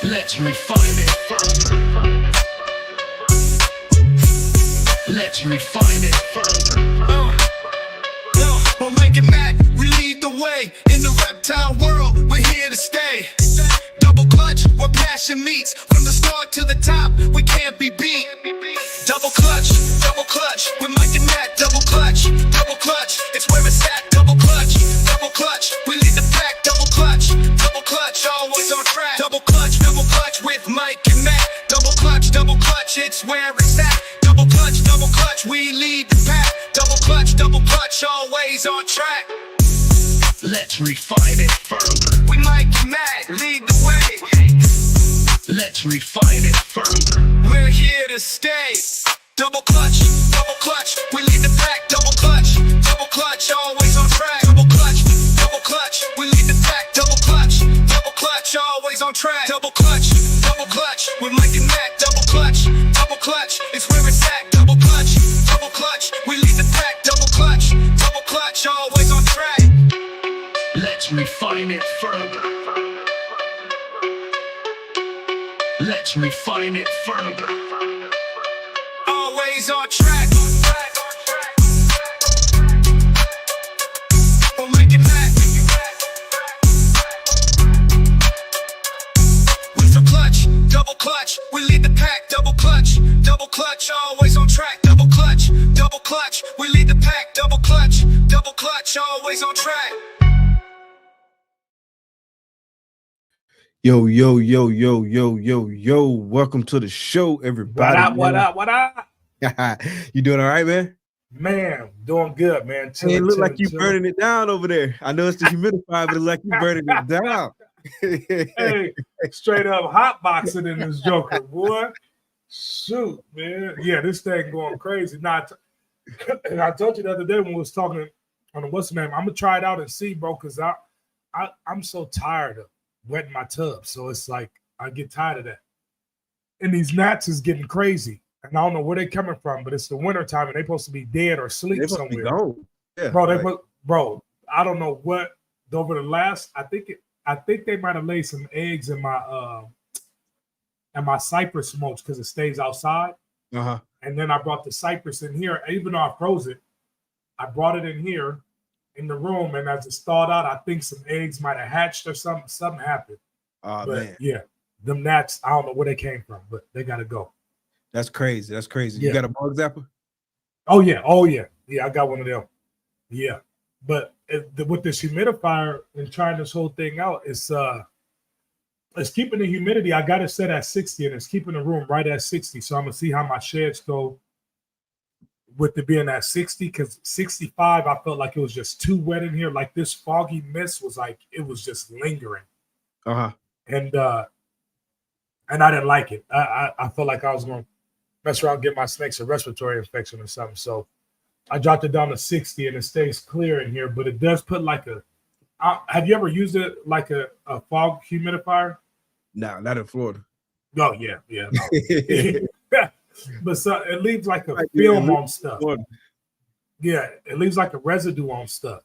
Let's refine it further. Let's refine it further. We'll make it mad, we lead the way. In the reptile world, we're here to stay. Double clutch, where passion meets. From the start to the top, we can't be beat. Double clutch, we're Mike and Matt. Double clutch, it's where it's at. Double clutch, we lead the pack. Double clutch, always on track. Double clutch, with Mike and Matt. Double clutch, it's where it's at. Double clutch, we lead the pack. Double clutch, always on track. Let's refine it further. We Mike and Matt, lead the way. Let's refine it further. We're here to stay. Double clutch, we lead the pack. Double clutch, always on track. Double clutch, we lead the pack. Double clutch, always on track. Double clutch, with Mike and Matt. Double clutch, it's where it's at. Double clutch, we lead the pack. Double clutch, always on track. Let's refine it further. Let's refine it further. Always on track. We'll make it back. With the clutch, double clutch, we lead the pack. Double clutch, always on track. Double clutch, we lead the pack. Double clutch, always on track. Yo. Welcome to the show, everybody. What up? You doing all right, man? Man, doing good, man. It look like you burning it down over there. I know it's the humidifier, but it look like you burning it down. Hey, straight up hot boxing in this joker, boy. Shoot, man. Yeah, this thing going crazy. And I told you the other day when we was talking on the what's the name, I'm gonna try it out and see, bro, because I'm so tired of wetting my tub. So it's like I get tired of that. And these gnats is getting crazy. And I don't know where they're coming from, but it's the winter time and they're supposed to be dead or asleep somewhere. Yeah, bro, I don't know what over the last I think they might have laid some eggs in my cypress mulch because it stays outside. Uh-huh. And then I brought the cypress in here, even though I froze it, I brought it in here in the room, and as it thawed out, I think some eggs might have hatched or something happened. Oh, but man. yeah, them gnats, I don't know where they came from, but they gotta go. That's crazy. Yeah. You got a bug zapper? Oh yeah. Yeah, I got one of them. Yeah. But with this humidifier and trying this whole thing out, it's keeping the humidity. I got it set at 60 and it's keeping the room right at 60. So I'm gonna see how my sheds go with it being at 60, because 65, I felt like it was just too wet in here. Like this foggy mist was like, it was just lingering. Uh-huh. And I didn't like it. I felt like I was going to mess around and get my snakes a respiratory infection or something. So I dropped it down to 60 and it stays clear in here, but it does put like have you ever used it like a fog humidifier? No, not in Florida. Oh, yeah. No. But so it leaves like a film on stuff. Yeah, it leaves like a residue on stuff.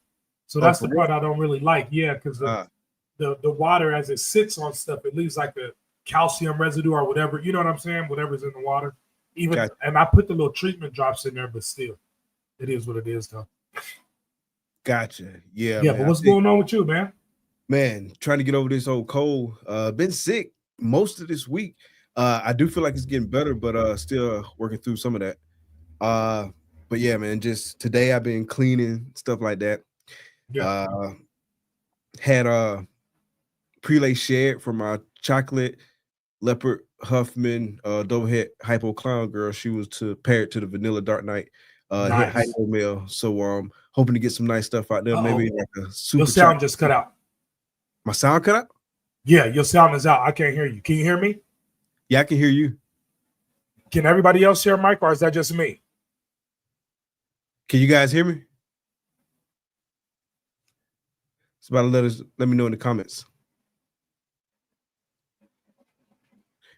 So that's the part I don't really like. Yeah, because the water as it sits on stuff, it leaves like a calcium residue or whatever. You know what I'm saying? Whatever's in the water. And I put the little treatment drops in there, but still, it is what it is, though. Gotcha. Yeah. Yeah, man, but what's going on with you, man? Man, trying to get over this old cold. Been sick most of this week. I do feel like it's getting better, but still working through some of that. But yeah, man, just today I've been cleaning, stuff like that. Yeah. Had a prelay shed for my chocolate leopard Huffman double-head hypo clown girl. She was paired to the vanilla dark knight Nice. hypo male. So hoping to get some nice stuff out there. Maybe like a super Your sound just cut out. My sound cut out? Yeah, your sound is out. I can't hear you. Can you hear me? Yeah, I can hear you. Can everybody else hear Mike, or is that just me? Can you guys hear me? It's about to let me know in the comments.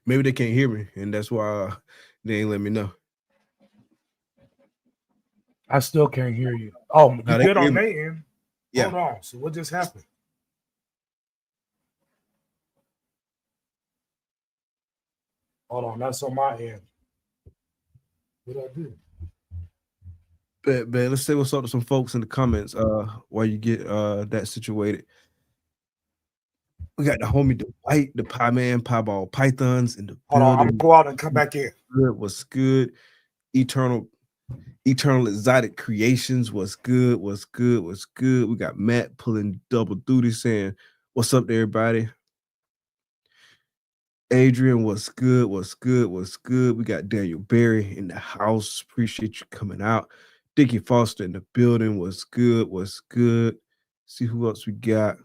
Maybe they can't hear me, and that's why they ain't let me know. I still can't hear you. Oh, you No, good on their end? Yeah. Hold on. So what just happened? Hold on, that's on my end. What did I do? But let's say what's up to some folks in the comments while you get that situated. We got the homie Dwight, the Pie Man, Pieball Pythons in the Hold on, I'm building. gonna go out and come back in. Good, what's good? Eternal Exotic Creations, what's good? What's good? What's good? We got Matt pulling double duty saying, what's up to everybody? Adrian, what's good? What's good? What's good? We got Daniel Berry in the house. Appreciate you coming out. Dickie Foster in the building. What's good? What's good? See who else we got.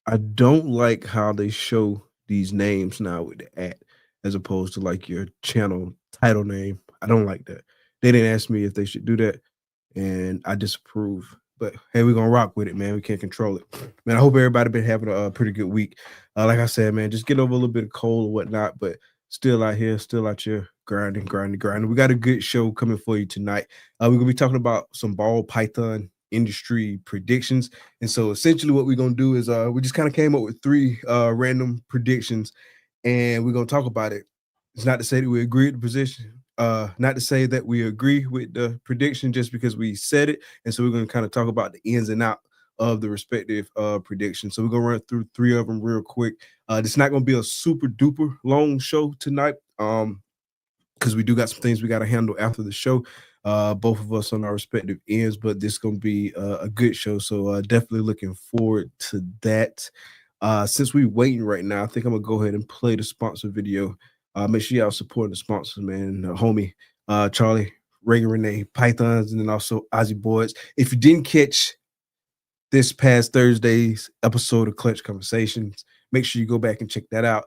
I don't like how they show these names now with the @ as opposed to like your channel title name. I don't like that. They didn't ask me if they should do that, and I disapprove. But hey, we're gonna rock with it, man. We can't control it. Man, I hope everybody been having a pretty good week. Like I said, man, just get over a little bit of cold or whatnot, but still out here grinding. We got a good show coming for you tonight. We're gonna be talking about some ball python industry predictions. And so essentially what we're gonna do is we just kind of came up with 3 random predictions, and we're gonna talk about it. It's not to say that we agree with the position, not to say that we agree with the prediction just because we said it. And so we're going to kind of talk about the ins and out of the respective predictions. So we're going to run through 3 of them real quick. This is not going to be a super duper long show tonight, because we do got some things we got to handle after the show, both of us on our respective ends, but this is going to be a good show. So definitely looking forward to that. Since we're waiting right now, I think I'm going to go ahead and play the sponsor video. Make sure y'all supporting the sponsors, man. Homie, Charlie, Reagan, Renee, Pythons, and then also Ozzy Boids. If you didn't catch this past Thursday's episode of Clutch Conversations, make sure you go back and check that out.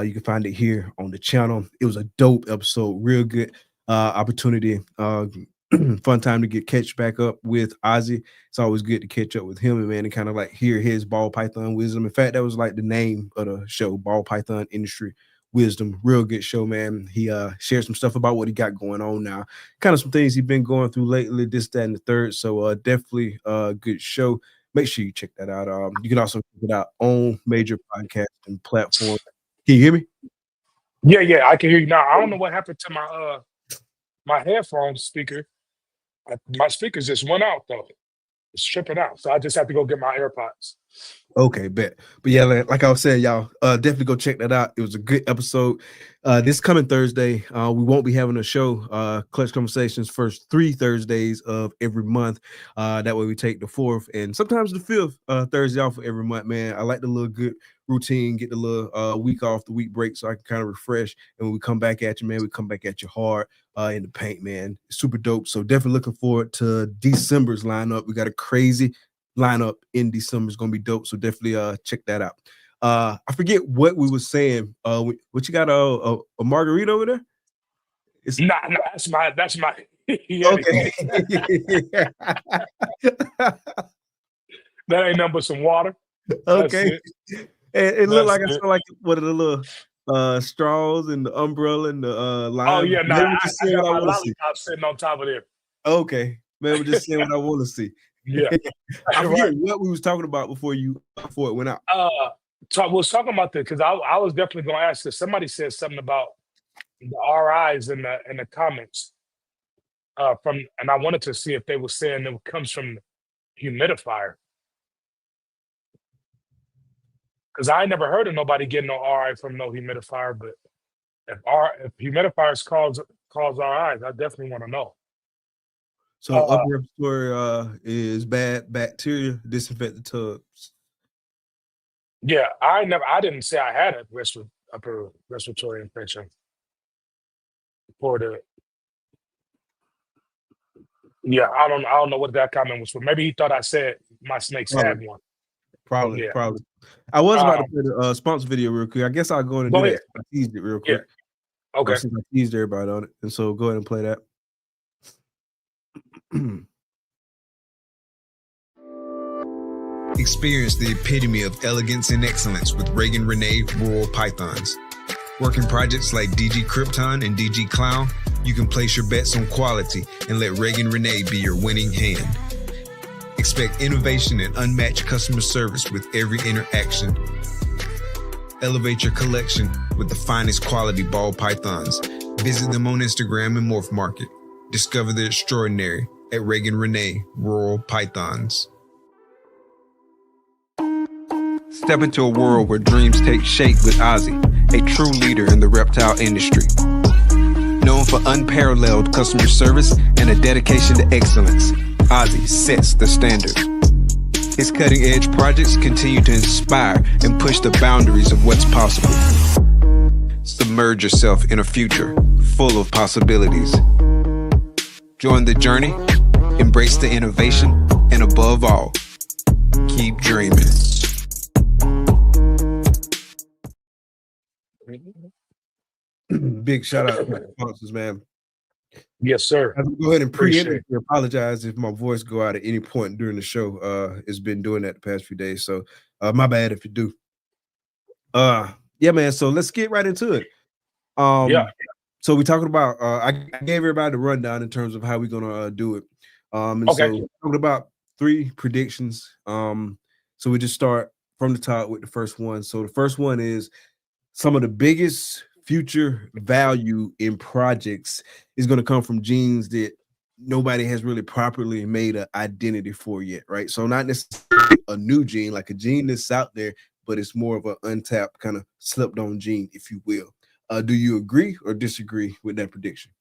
You can find it here on the channel. It was a dope episode, real good opportunity. Fun time to catch back up with Ozzy. It's always good to catch up with him, man, and kind of like hear his ball python wisdom. In fact, that was like the name of the show, Ball Python Industry Wisdom. Real good show, man. He shared some stuff about what he got going on now, kind of some things he's been going through lately, this, that, and the third. So definitely a good show. Make sure you check that out. You can also check it out on major podcasting platforms. Can you hear me? Yeah, I can hear you now. I don't know what happened to my my headphone speaker. My speakers just went out though. It's tripping out. So I just have to go get my AirPods. Okay, bet. But yeah, like I was saying, y'all definitely go check that out. It was a good episode. This coming Thursday, we won't be having a show. Clutch Conversations first 3 Thursdays of every month. That way we take the 4th and sometimes the 5th Thursday off of every month, man. I like the little good routine, get the little week off, the week break, so I can kind of refresh. And when we come back at you, man, we come back at you hard in the paint, man. Super dope. So definitely looking forward to December's lineup. We got a crazy lineup in December. Is gonna be dope, so definitely check that out. I forget what we were saying. What you got, a margarita over there? It's nah, that's my yeah. Okay. That ain't nothing but some water. Okay. It looked like I saw like one of the little straws and the umbrella and the lime. Oh yeah, no, I got my lollipop sitting on top of there. Okay, man, we're just saying what I want to see. Yeah. I forget what we was talking about before it went out. We was talking about that because I was definitely going to ask this. Somebody said something about the RIs in the comments and I wanted to see if they were saying it comes from the humidifier, because I never heard of nobody getting no RI from no humidifier. But if humidifiers cause RIs, I definitely want to know. So upper respiratory is bad bacteria, disinfect the tubs. Yeah, I didn't say I had a upper respiratory infection for the. Yeah, I don't know what that comment was for. Maybe he thought I said my snakes had one. Probably. I was about to play the sponsor video real quick. I guess I'll go in and do that. I teased it real quick. Yeah. Okay. Since I teased everybody on it, and so go ahead and play that. Experience the epitome of elegance and excellence with Reagan Renee Rural Pythons. Working projects like DG Krypton and DG Clown, you can place your bets on quality and let Reagan Renee be your winning hand. Expect innovation and unmatched customer service with every interaction. Elevate your collection with the finest quality ball pythons. Visit them on Instagram and Morph Market. Discover the extraordinary at Reagan Renee Rural Pythons. Step into a world where dreams take shape with Ozzy, a true leader in the reptile industry. Known for unparalleled customer service and a dedication to excellence, Ozzy sets the standard. His cutting-edge projects continue to inspire and push the boundaries of what's possible. Submerge yourself in a future full of possibilities. Join the journey, embrace the innovation, and above all, keep dreaming. Big shout out to my sponsors, man. Yes, sir. I will go ahead and Appreciate preemptively apologize if my voice go out at any point during the show. It's been doing that the past few days, so my bad if you do. Yeah, man. So let's get right into it. Yeah. So we're talking about. I gave everybody the rundown in terms of how we're gonna do it. And Okay. so we're talking about 3 predictions. So we just start from the top with the first one. So the first one is some of the biggest future value in projects is going to come from genes that nobody has really properly made an identity for yet, right? So not necessarily a new gene, like a gene that's out there, but it's more of an untapped kind of slept on gene, if you will. Do you agree or disagree with that prediction?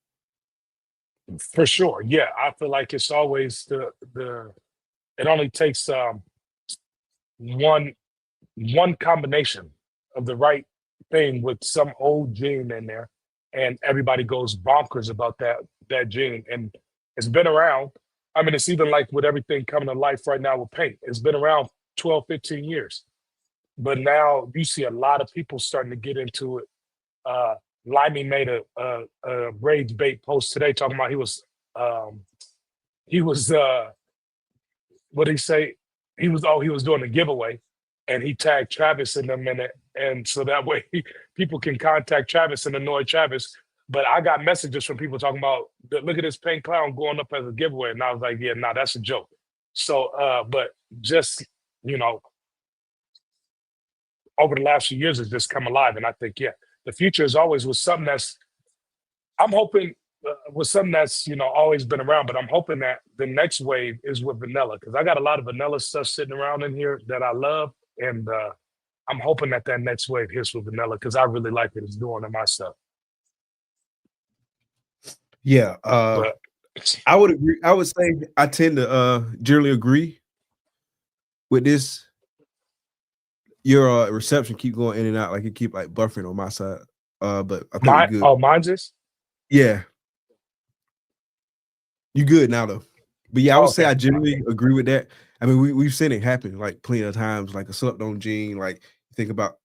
For sure. Yeah. I feel like it's always it only takes one combination of the right thing with some old gene in there, and everybody goes bonkers about that gene. And it's been around. I mean, it's even like with everything coming to life right now with paint. It's been around 12, 15 years. But now you see a lot of people starting to get into it. Limey made a rage bait post today talking about he was what did he say? He was doing a giveaway, and he tagged Travis in them in it, and so that way people can contact Travis and annoy Travis. But I got messages from people talking about, look at this pink clown going up as a giveaway, and I was like, yeah, nah, that's a joke. So, but just over the last few years, it's just come alive, and I think the future is always with something that's. I'm hoping with something that's always been around, but I'm hoping that the next wave is with vanilla, because I got a lot of vanilla stuff sitting around in here that I love, and I'm hoping that next wave hits with vanilla, because I really like what it's doing in my stuff. Yeah, But I would agree. I would say I tend to generally agree with this. Your reception keep going in and out, like it keep like buffering on my side. But I think you're good. Oh, mine's is? Yeah. You good now though. But yeah, I would say I generally agree with that. I mean, we've seen it happen like plenty of times, like a slept on gene, like think about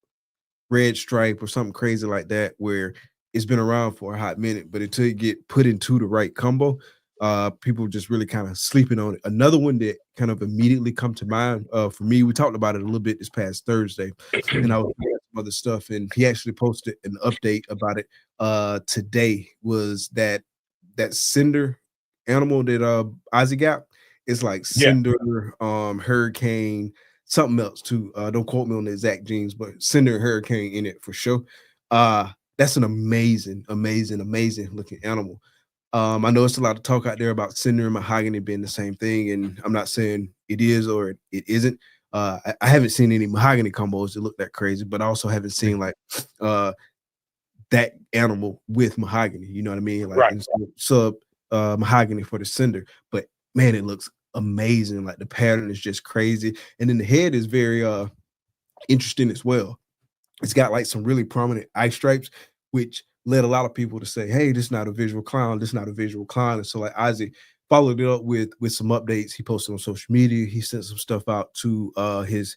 red stripe or something crazy like that, where it's been around for a hot minute, but until you get put into the right combo, people just really kind of sleeping on it. Another one that kind of immediately come to mind for me, we talked about it a little bit this past Thursday, and I was looking at some other stuff, and he actually posted an update about it today. Was that cinder animal that Ozzy got? It's like cinder, hurricane, something else too. Don't quote me on the exact genes, but cinder and hurricane in it for sure. That's an amazing looking animal. I know it's a lot of talk out there about cinder and mahogany being the same thing, and I'm not saying it is or it isn't. I haven't seen any mahogany combos that look that crazy, but I also haven't seen like that animal with mahogany. You know what I mean? Like sub mahogany for the cinder. But man, it looks amazing. Like the pattern is just crazy, and then the head is very interesting as well. It's got like some really prominent eye stripes, which led a lot of people to say, hey, this is not a visual clown. This is not a visual clown. And so like Ozzy followed it up with some updates. He posted on social media. He sent some stuff out to his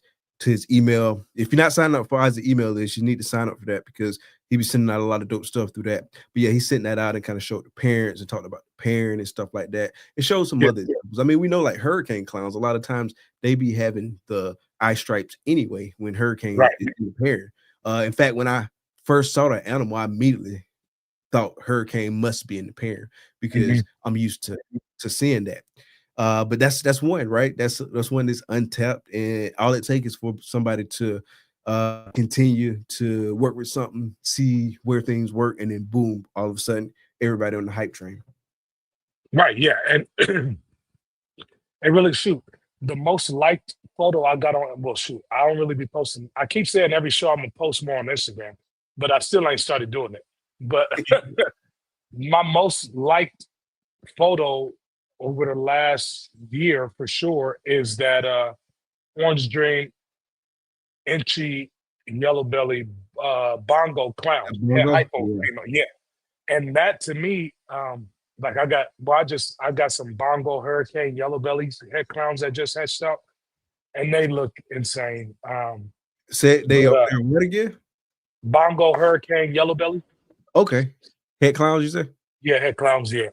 email. If you're not signing up for Ozzy email list, you need to sign up for that, because he be sending out a lot of dope stuff through that. But yeah, he sent that out and kind of showed the parents and talked about the parent and stuff like that. It shows some other examples. I mean, we know like hurricane clowns, a lot of times they be having the eye stripes anyway when hurricane is in the parent. In fact, when I first saw that animal, I immediately thought hurricane must be in the pair, because I'm used to seeing that. But that's one, right? That's one that's untapped, and all it takes is for somebody to continue to work with something, see where things work, and then boom, all of a sudden, everybody on the hype train. Right, yeah. And and really shoot, the most liked photo I got on, well, shoot, I don't really be posting. I keep saying every show I'm gonna post more on Instagram, but I still ain't started doing it. But my most liked photo over the last year for sure is that orange drain inchy yellow belly bongo clown. Yeah, Bongo? hypo, Yeah. yeah. And that to me, like I got some bongo hurricane yellow bellies head clowns that just hatched out, and they look insane. Say they But, they're what again? bongo hurricane yellow belly, Okay. Head clowns, you say? yeah, head clowns, yeah.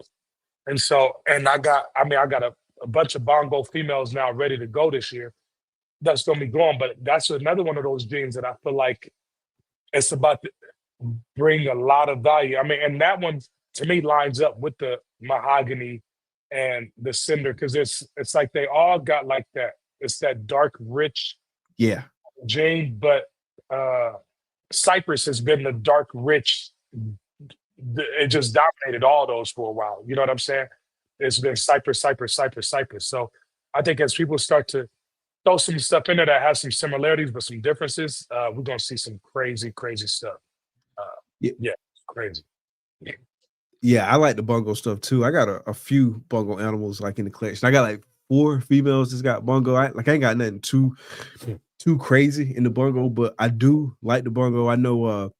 And so, and I got a bunch of bongo females now ready to go this year. That's gonna be going, but that's another one of those genes that I feel like it's about to bring a lot of value. I mean, and that one to me lines up with the mahogany and the cinder because it's like they all got like that. It's that dark, rich Yeah. gene, but Cypress has been the dark, rich. It just dominated all those for a while. You know what I'm saying? It's been Cypress, Cypress, Cypress, Cypress. So I think as people start to throw some stuff in there that has some similarities but some differences, we're gonna see some crazy, crazy stuff. Yeah, crazy. Yeah, I like the bongo stuff too. I got a few bongo animals like in the collection. I got like 4 females that's got bongo. I ain't got nothing too crazy in the bongo, but I do like the bongo. I know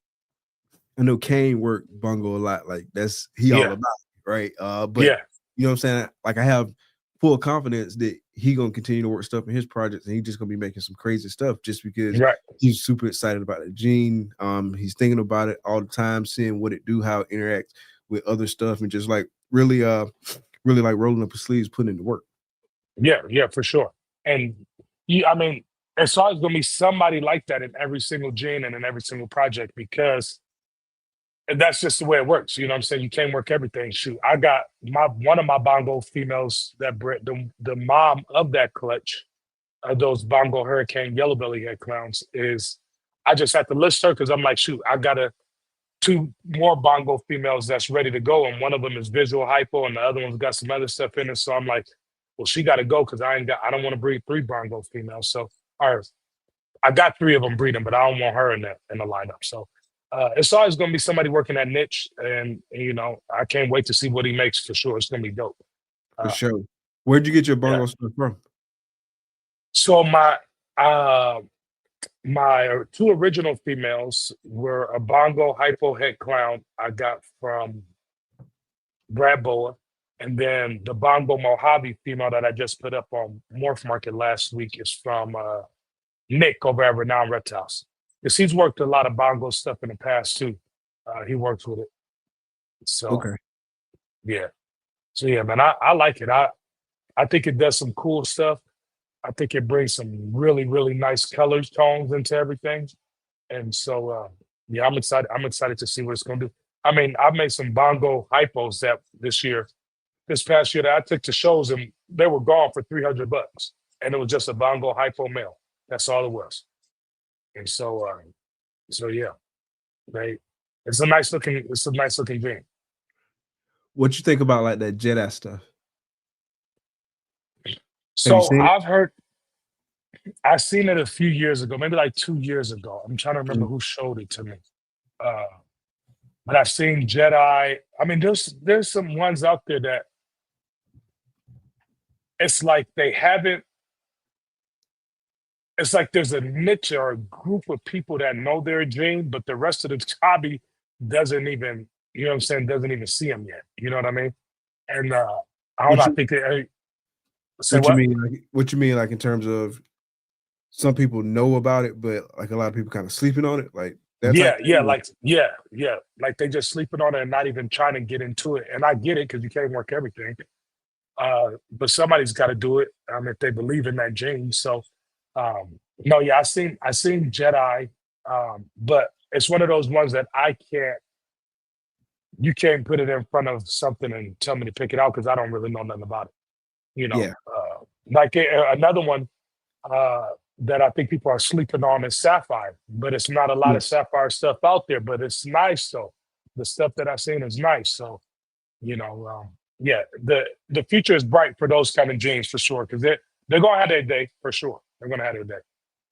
Kane worked bongo a lot. Like that's all about it, right? But Yeah. you know what I'm saying? Like I have full confidence that he gonna continue to work stuff in his projects and he's just gonna be making some crazy stuff just because Right. he's super excited about the gene. He's thinking about it all the time, seeing what it do, how it interacts with other stuff, and just like really like rolling up his sleeves, putting in the work. Yeah, for sure. And I mean, it's always gonna be somebody like that in every single gene and in every single project because that's just the way it works. You know what I'm saying? You can't work everything. Shoot, I got one of my bongo females that bred the mom of that clutch of those bongo hurricane yellow belly head clowns is I just had to list her because I'm like, shoot, I got 2 more bongo females that's ready to go, and one of them is visual hypo, and the other one's got some other stuff in it. So I'm like, well, she got to go because I don't want to breed 3 bongo females. So, I got 3 of them breeding, but I don't want her in the lineup. So, it's always going to be somebody working that niche, and you know, I can't wait to see what he makes for sure. It's going to be dope. For sure. Where'd you get your bongo stuff from? So my 2 original females were a bongo hypo head clown I got from Brad Boa, and then the bongo Mojave female that I just put up on Morph Market last week is from Nick over at Renowned Reptiles. Because he's worked a lot of bongo stuff in the past too. He works with it. So Okay. yeah. So yeah, man, I like it. I think it does some cool stuff. I think it brings some really, really nice colors, tones into everything. And so yeah, I'm excited. I'm excited to see what it's gonna do. I mean, I've made some bongo hypos this past year that I took to shows and they were gone for $300. And it was just a bongo hypo male. That's all it was. And so yeah, it's a nice looking game. What you think about like that Jedi stuff? So seen it? I've seen it a few years ago, maybe like 2 years ago. I'm trying to remember who showed it to me. But I've seen Jedi. I mean, there's some ones out there that it's like they haven't. It's like there's a niche or a group of people that know their gene, but the rest of the hobby doesn't even, you know what I'm saying, doesn't even see them yet. You know what I mean? And I don't know. I think What you mean, like in terms of some people know about it, but like a lot of people kind of sleeping on it, like that. Like they just sleeping on it and not even trying to get into it. And I get it because you can't work everything, but somebody's got to do it. If they believe in that gene. So, no, yeah, I seen Jedi, but it's one of those ones that you can't put it in front of something and tell me to pick it out because I don't really know nothing about it. You know, Yeah. like another one, that I think people are sleeping on is sapphire, but it's not a lot of sapphire stuff out there, but it's nice though. The stuff that I've seen is nice. So, yeah, the future is bright for those kind of jeans for sure, because they're gonna have their day for sure. They're gonna have their day.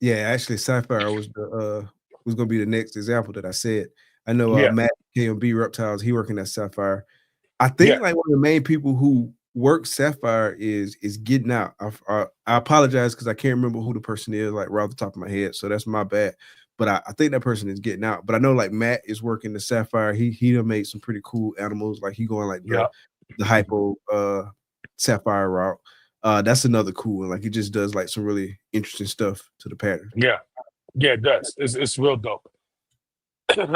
Yeah, actually, sapphire was gonna be the next example that I said. I know Yeah. Matt KMB Reptiles, he working at Sapphire. I think Yeah. like one of the main people who work Sapphire is getting out. I apologize because I can't remember who the person is like right off the top of my head, so that's my bad. But I think that person is getting out. But I know like Matt is working the Sapphire. He done made some pretty cool animals. Like he going like the hypo Sapphire route. That's another cool one. Like he just does like some really interesting stuff to the pattern. Yeah, it does. It's real dope.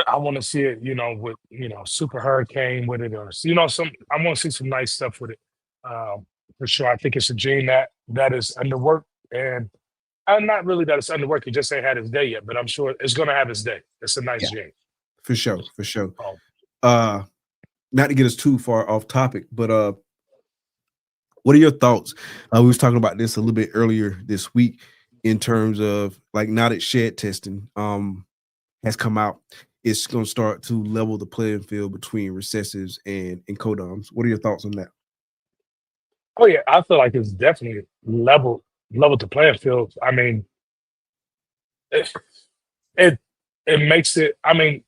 I want to see it, with Super Hurricane with it, or I want to see some nice stuff with it. For sure. I think it's a gene that is underworked, and not really that it's underworked. It just ain't had its day yet, but I'm sure it's gonna have its day. It's a nice gene. For sure. Not to get us too far off topic, but what are your thoughts? We was talking about this a little bit earlier this week in terms of like now that shed testing has come out, it's going to start to level the playing field between recessives and codoms. What are your thoughts on that? Oh yeah, I feel like it's definitely level the playing field. I mean, it makes it. I mean,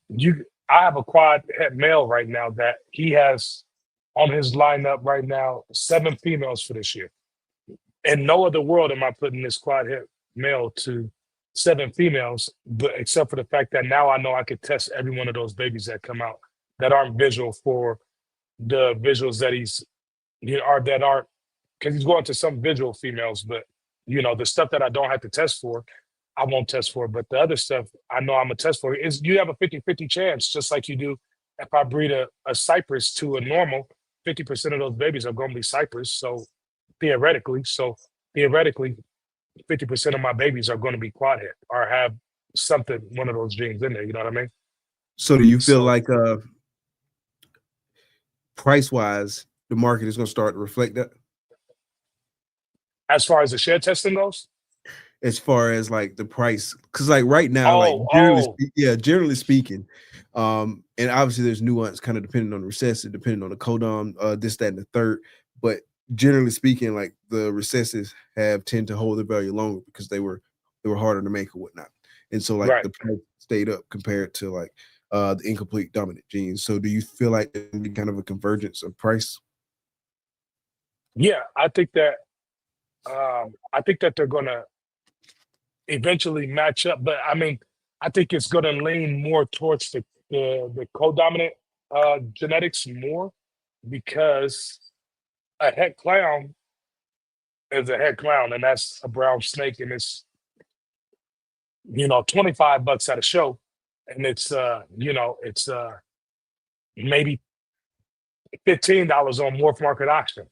I have a quad head male right now that he has on his lineup right now 7 females for this year. In no other world am I putting this quad head male to 7 females, but except for the fact that now I know I could test every one of those babies that come out that aren't visual for the visuals that that aren't, because he's going to some visual females, but the stuff that I don't have to test for, I won't test for. But the other stuff I know I'm gonna test for is you have a 50-50 chance, just like you do if I breed a Cypress to a normal, 50% of those babies are gonna be Cypress. So theoretically, 50% of my babies are going to be quad head or have one of those genes in there. You know what I mean? So do you feel like price wise, the market is going to start to reflect that? As far as the shed testing goes? As far as like the price, because like right now, generally speaking, and obviously there's nuance kind of depending on the recessive, depending on the codom, this, that, and the third, but generally speaking, like the recessives tend to hold their value longer because they were harder to make or whatnot, and so like the price stayed up compared to like the incomplete dominant genes. So do you feel like there's kind of a convergence of price? Yeah, I think that they're gonna eventually match up, but I mean, I think it's gonna lean more towards the co-dominant genetics more, because a head clown is a head clown, and that's a brown snake, and it's $25 at a show, and it's maybe $15 on Morph Market Auction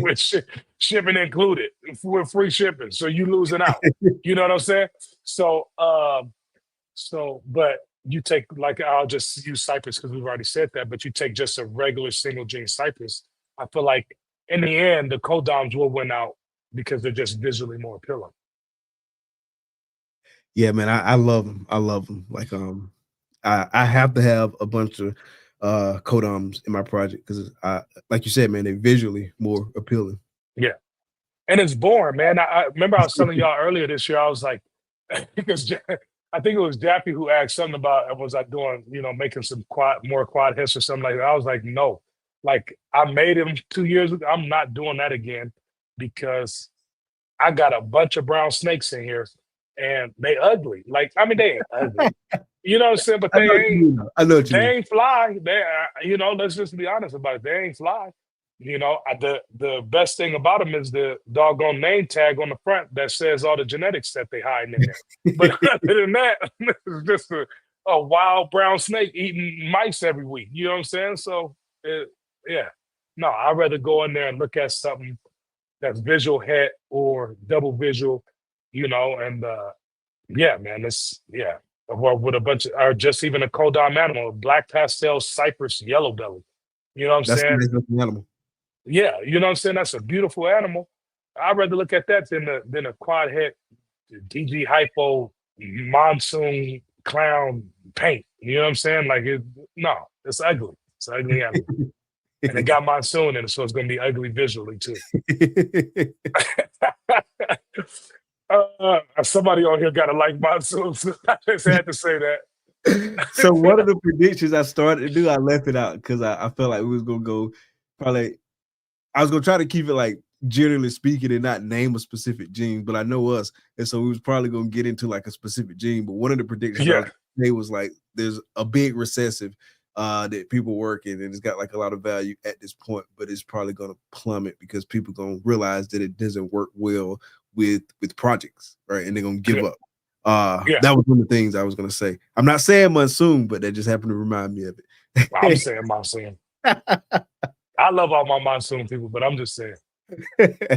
with shipping included, with free shipping, so you losing out. You know what I'm saying? So but you take, like, I'll just use Cypress because we've already said that, but you take just a regular single gene Cypress, I feel like in the end, the codoms will win out because they're just visually more appealing. Yeah, man, I love them. I love them. Like, I have to have a bunch of codoms in my project because, like you said, man, they're visually more appealing. Yeah, and it's boring, man. I remember I was telling y'all earlier this year, I was like, because I think it was Daffy who asked something about, was I doing, making some more quad hits or something like that. I was like, no. Like, I made him 2 years ago. I'm not doing that again because I got a bunch of brown snakes in here and they ugly. Like, I mean, they ain't ugly. You know what I'm saying? But they ain't fly. Let's just be honest about it. They ain't fly. The best thing about them is the doggone name tag on the front that says all the genetics that they hide in there. But other than that, it's just a wild brown snake eating mice every week. You know what I'm saying? So, yeah. No, I'd rather go in there and look at something that's visual head or double visual, and yeah, man, or with a bunch of, or just even a codom animal, black pastel Cypress yellow belly. You know what I'm saying? That's an animal. Yeah, you know what I'm saying? That's a beautiful animal. I'd rather look at that than a quad head DG hypo monsoon clown paint. You know what I'm saying? Like no, it's ugly. It's an ugly animal. And it got monsoon in it, so it's gonna be ugly visually too. Somebody on here gotta like monsoon. So I just had to say that. So one of the predictions I started to do, I left it out because I felt like we was gonna go probably. I was gonna try to keep it like generally speaking and not name a specific gene, but I know us, and so we was probably gonna get into like a specific gene. But one of the predictions I was like, there's a big recessive that people work in, and it's got like a lot of value at this point, but it's probably gonna plummet because people gonna realize that it doesn't work well with projects, right? And they're gonna give up. That was one of the things I was gonna say. I'm not saying monsoon, but that just happened to remind me of it. I'm saying monsoon. I love all my monsoon people, but I'm just saying.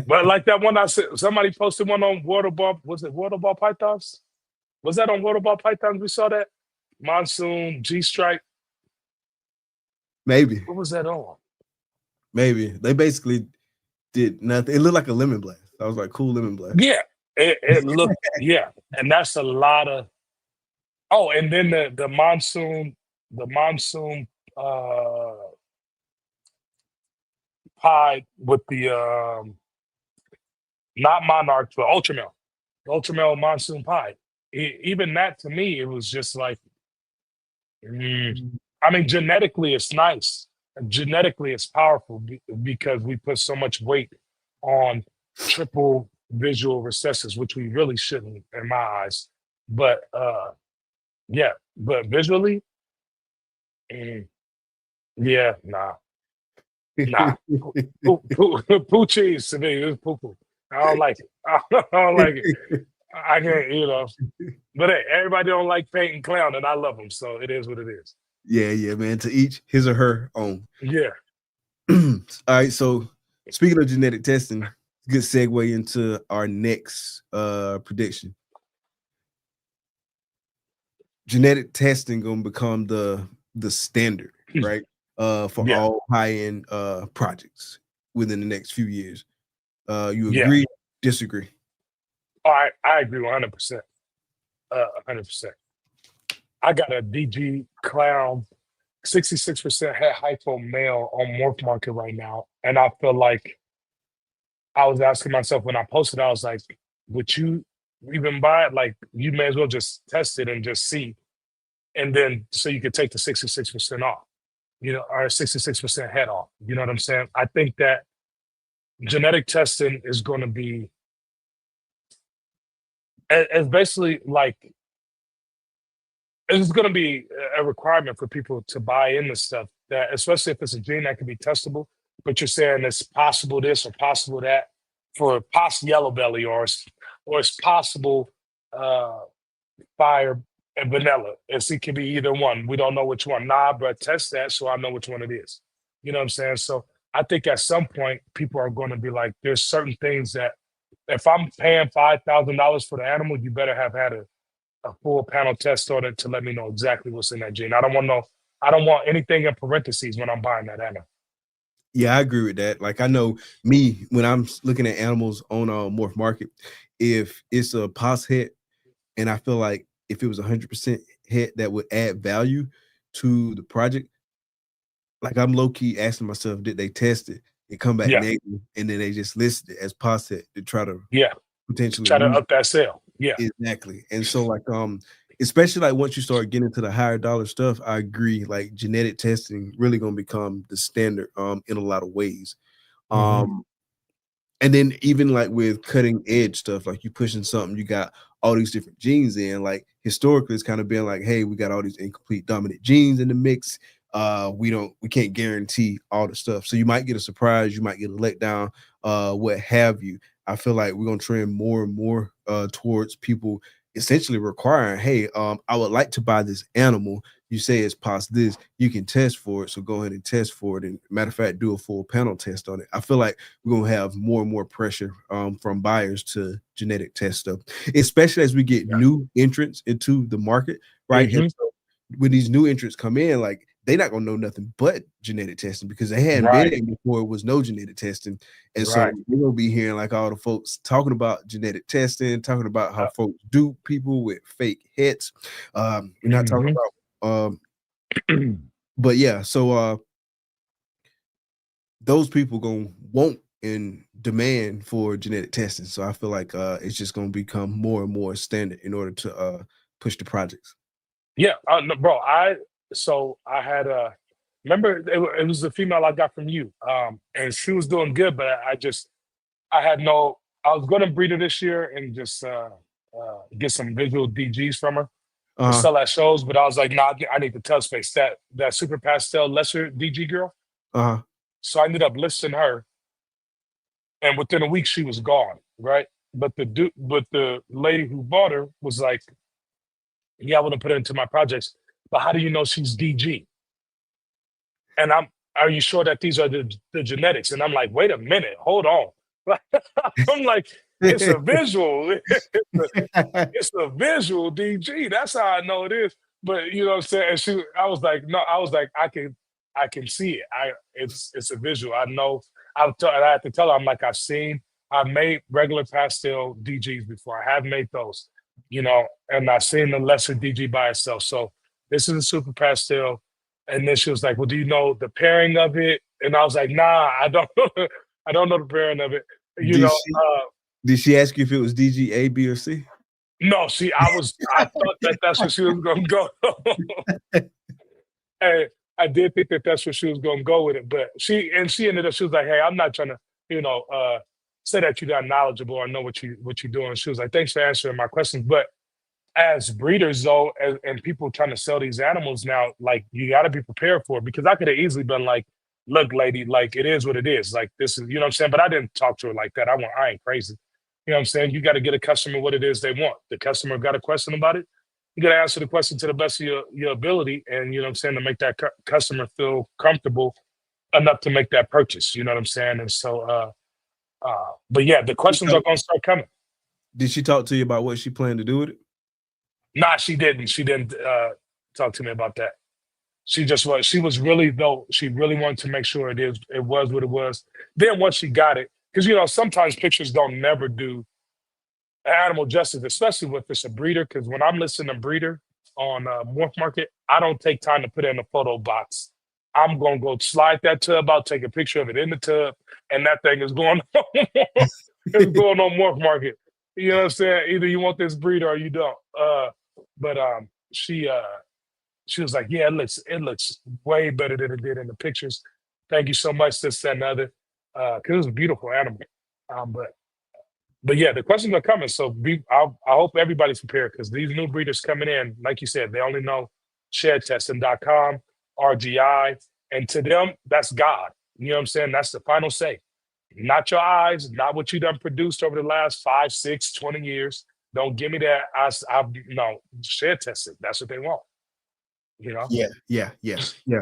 But like that one I said, somebody posted one on waterball. Was it waterball pythons? Was that on waterball pythons? We saw that monsoon G stripe. Maybe. What was that on? Maybe they basically did nothing. It looked like a lemon blast. I was like, cool lemon blast. Yeah, it looked. Yeah, and that's a lot of. Oh, and then the monsoon pie with the not monarch but ultramel monsoon pie. Even that to me, it was just like. I mean, genetically, it's nice. Genetically, it's powerful because we put so much weight on triple visual recessives, which we really shouldn't, in my eyes. But but visually, nah. Poo cheese to me is poo. I don't like it. I don't like it. I can't, But hey, everybody don't like paint and clown, and I love them, so it is what it is. Yeah, man. To each his or her own. Yeah. All right. So speaking of genetic testing, good segue into our next prediction. Genetic testing gonna become the standard, right? For all high-end projects within the next few years. You agree? Disagree? I agree 100%. 100%. I got a DG clown, 66% head hypo male on morph market right now. And I feel like I was asking myself when I posted, I was like, would you even buy it? Like, you may as well just test it and just see. And then so you could take the 66% off, or 66% head off. You know what I'm saying? I think that genetic testing is going to be, it's basically like, it's going to be a requirement for people to buy in this stuff, that especially if it's a gene that can be testable, but you're saying it's possible this or possible that for possible yellow belly or it's possible fire and vanilla. It can be either one. We don't know which one. Nah, but test that so I know which one it is. You know what I'm saying? So I think at some point people are going to be like, there's certain things that if I'm paying $5,000 for the animal, you better have had a full panel test on it to let me know exactly what's in that gene. I don't want anything in parentheses when I'm buying that animal. Yeah, I agree with that. Like, I know me, when I'm looking at animals on morph market, if it's a pos head, and I feel like if it was 100% head that would add value to the project, like I'm low-key asking myself, did they test it? It come back negative, and then they just listed it as pos head to try to potentially try to up that sale. Yeah, exactly. And so like especially like once you start getting into the higher dollar stuff, I agree, like genetic testing really gonna become the standard in a lot of ways. And then even like with cutting edge stuff, like you pushing something, you got all these different genes in, like historically it's kind of been like, hey, we got all these incomplete dominant genes in the mix. We can't guarantee all the stuff. So you might get a surprise, you might get a letdown, what have you. I feel like we're gonna trend more and more towards people essentially requiring, hey, I would like to buy this animal. You say it's past this, you can test for it, so go ahead and test for it. And matter of fact, do a full panel test on it. I feel like we're gonna have more and more pressure from buyers to genetic test stuff, especially as we get new entrants into the market, right? And so when these new entrants come in, like they're not gonna know nothing but genetic testing because they hadn't Right. been there before it was no genetic testing. And so Right. we're gonna be hearing like all the folks talking about genetic testing, talking about how folks dupe people with fake hits. We're not talking about but yeah, so those people gonna want and demand for genetic testing. So I feel like it's just gonna become more and more standard in order to push the projects. Yeah, no, bro. I had remember it was the female I got from you, and she was doing good, but I had no. I was going to breed her this year and just get some visual DGs from her to sell at shows, but I was like, nah, I need the tail space. That super pastel lesser DG girl. So I ended up listing her, and within a week she was gone. Right, but the lady who bought her was like, yeah, I want to put it into my projects, but how do you know she's DG? And are you sure that these are the genetics? And I'm like, wait a minute, hold on. I'm like, it's a visual. It's a visual DG. That's how I know it is. But you know what I'm saying? And I was like, I can see it. It's a visual. I know. I had to tell her, I'm like, I've made regular pastel DGs before. I have made those. You know, and I've seen the lesser DG by itself. So this is a super pastel. And then she was like, well, do you know the pairing of it? And I was like, nah, I don't I don't know the pairing of it. Did she ask you if it was DG A, B, or C? No, I thought that's where she was gonna go. And I did think that's where she was gonna go with it. But she ended up, she was like, hey, I'm not trying to, say that you're not knowledgeable or know what you're doing. She was like, thanks for answering my questions. But as breeders, though, and people trying to sell these animals now, like, you got to be prepared for it, because I could have easily been like, look, lady, like, it is what it is. Like, this is, you know what I'm saying? But I didn't talk to her like that. I ain't crazy. You know what I'm saying? You got to get a customer what it is they want. The customer got a question about it. You got to answer the question to the best of your ability. And, you know what I'm saying, to make that customer feel comfortable enough to make that purchase. You know what I'm saying? And so, but yeah, the questions are going to start coming. Did she talk to you about what she planned to do with it? Nah, she didn't. She didn't talk to me about that. She really wanted to make sure it was what it was. Then once she got it, because sometimes pictures don't never do animal justice, especially if it's a breeder. Because when I'm listing a breeder on Morph Market, I don't take time to put it in a photo box. I'm gonna go slide that tub out, take a picture of it in the tub, and that thing is going on. It's going on Morph Market. You know what I'm saying? Either you want this breeder or you don't. But she was like, yeah, it looks way better than it did in the pictures. Thank you so much, this, that, and other. Because it was a beautiful animal. But yeah, the questions are coming. So I hope everybody's prepared, because these new breeders coming in, like you said, they only know shedtesting.com, RGI, and to them, that's God. You know what I'm saying? That's the final say. Not your eyes, not what you done produced over the last 5, 6, 20 years. Don't give me that. No, shed testing. That's what they want. Yeah.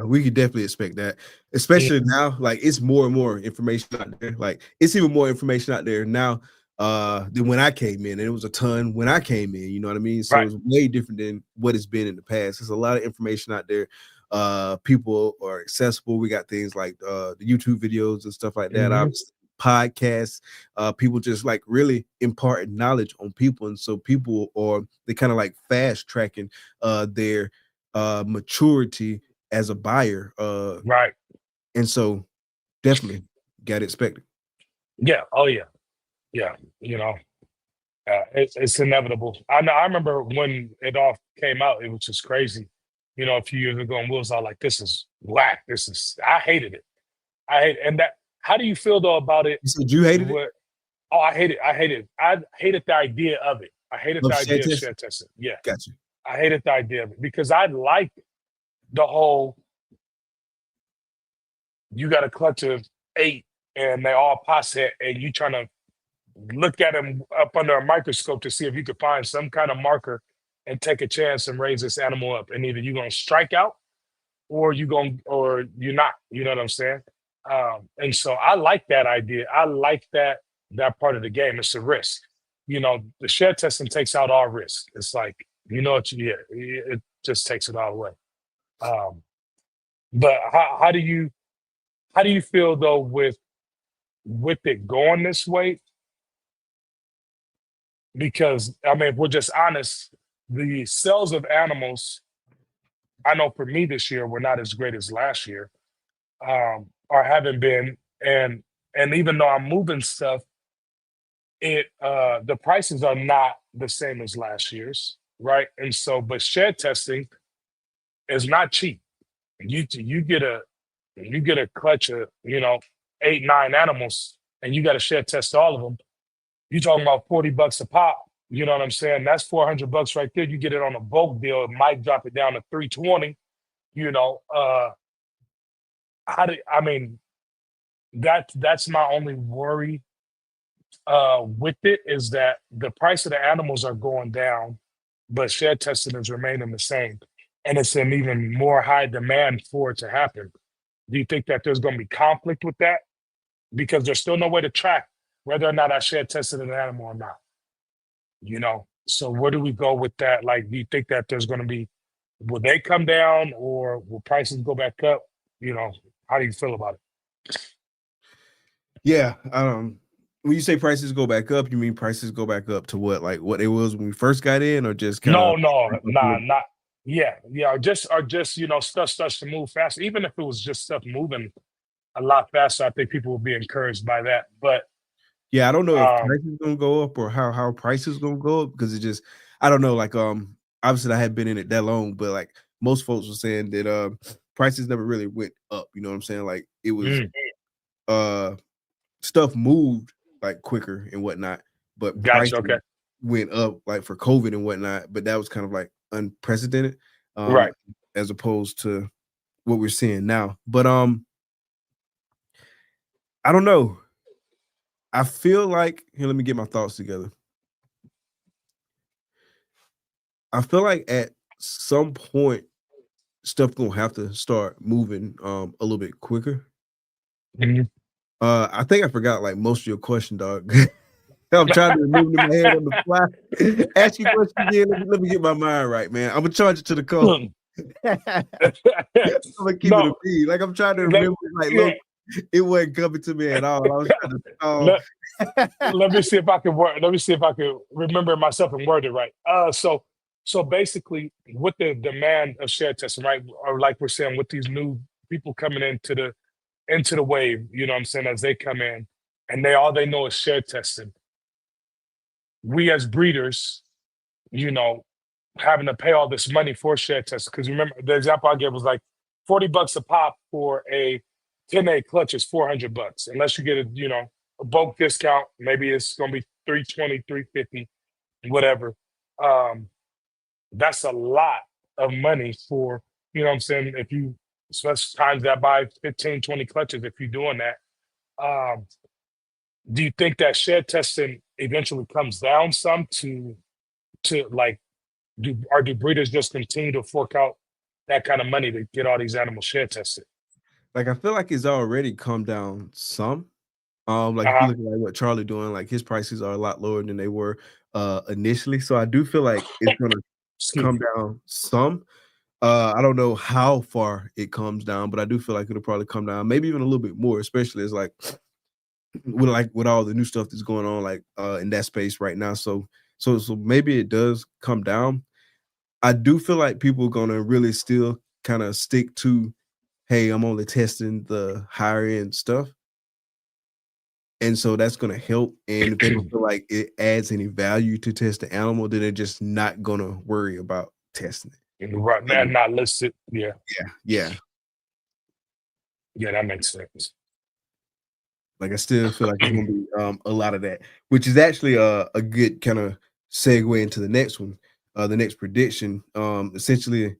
We could definitely expect that, especially now. Like, it's more and more information out there. Like, it's even more information out there now than when I came in. And it was a ton when I came in. You know what I mean? So right. It's way different than what it's been in the past. There's a lot of information out there. People are accessible. We got things like the YouTube videos and stuff like that. Obviously, podcasts. People just like really imparting knowledge on people, and so they kind of like fast tracking their maturity as a buyer. Right. And so definitely got to expect it. Yeah. Oh yeah. Yeah. It's inevitable. I know. I remember when it all came out, it was just crazy. A few years ago, and we was all like, "This is whack. I hated it. And that. How do you feel though about it?" You said you hated it? Oh, I hate it. I hated the idea of it. I hated the idea of shed testing. Yeah. Gotcha. I hated the idea of it, because I like the whole, you got a clutch of 8 and they all posset, and you trying to look at them up under a microscope to see if you could find some kind of marker and take a chance and raise this animal up. And either you're going to strike out or you're not. You know what I'm saying? And so I like that idea. I like that part of the game. It's a risk. The shed testing takes out all risk. It's like, it just takes it all away. But how do you feel though with it going this way? Because I mean, if we're just honest, the sales of animals, I know for me this year were not as great as last year, or haven't been. And even though I'm moving stuff, the prices are not the same as last year's, right? And so, but shed testing is not cheap. You get a clutch of 8-9 animals, and you got to shed test all of them. You talking about $40 a pop? You know what I'm saying? That's $400 right there. You get it on a bulk deal, it might drop it down to $320. You know, I mean, that's my only worry with it, is that the price of the animals are going down, but shed testing is remaining the same, and it's an even more high demand for it to happen. Do you think that there's going to be conflict with that? Because there's still no way to track whether or not I shed tested an animal or not. So where do we go with that? Like, do you think that there's going to be, will they come down or will prices go back up? How do you feel about it? Yeah. When you say prices go back up, you mean prices go back up to what? Like what it was when we first got in, or just kind of? No, not. Yeah. Or just stuff starts to move faster. Even if it was just stuff moving a lot faster, I think people will be encouraged by that. But yeah, I don't know if prices gonna go up or how prices gonna go up, because it just, I don't know. Like obviously I hadn't been in it that long, but like most folks were saying that prices never really went up. You know what I'm saying? Like it was stuff moved like quicker and whatnot, but prices went up like for COVID and whatnot. But that was kind of like unprecedented, right? As opposed to what we're seeing now. But I don't know. I feel like, here, let me get my thoughts together. I feel like at some point stuff gonna have to start moving a little bit quicker. Mm-hmm. I think I forgot like most of your question, dog. I'm trying to remember in my head on the fly. Ask you question again. Let me get my mind right, man. I'm gonna charge it to the code. I'm gonna keep it a beat. Like I'm trying to remember. Like, look, it wasn't coming to me at all. I was trying to. Let me see if I can work. Let me see if I can remember myself and word it right. So basically, with the demand of shared testing, right, or like we're saying, with these new people coming into the wave, you know what I'm saying, as they come in, and all they know is shared testing. We as breeders, having to pay all this money for shared testing. Because remember, the example I gave was like $40 a pop for a 10A clutch is $400. Unless you get a bulk discount, maybe it's gonna be $320, $350, whatever. That's a lot of money for, you know what I'm saying, if you, especially times that by 15, 20 clutches, if you're doing that. Do you think that shed testing eventually comes down some to like, do breeders just continue to fork out that kind of money to get all these animals shed tested? Like I feel like it's already come down some. Like if you look at like what Charlie doing, like his prices are a lot lower than they were initially. So I do feel like it's gonna come down some. I don't know how far it comes down, but I do feel like it'll probably come down, maybe even a little bit more, especially as like with all the new stuff that's going on like in that space right now. So maybe it does come down. I do feel like people are gonna really still kind of stick to, hey, I'm only testing the higher end stuff. And so that's going to help. And if they don't feel like it adds any value to test the animal, then they're just not going to worry about testing it. Right, man, not listed. Yeah. Yeah, that makes sense. Like I still feel like there's going to be a lot of that, which is actually a good kind of segue into the next one, the next prediction. Essentially,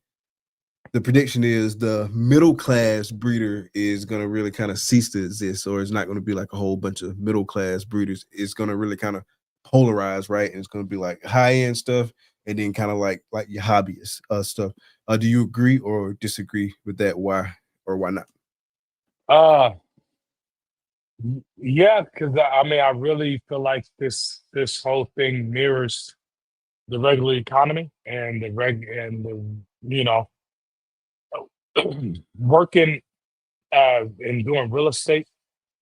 the prediction is the middle class breeder is going to really kind of cease to exist, or it's not going to be like a whole bunch of middle class breeders. It's going to really kind of polarize, right? And it's going to be like high end stuff, and then kind of like your hobbyist stuff. Do you agree or disagree with that? Why or why not? Yeah, because I mean, I really feel like this whole thing mirrors the regular economy and the working and doing real estate,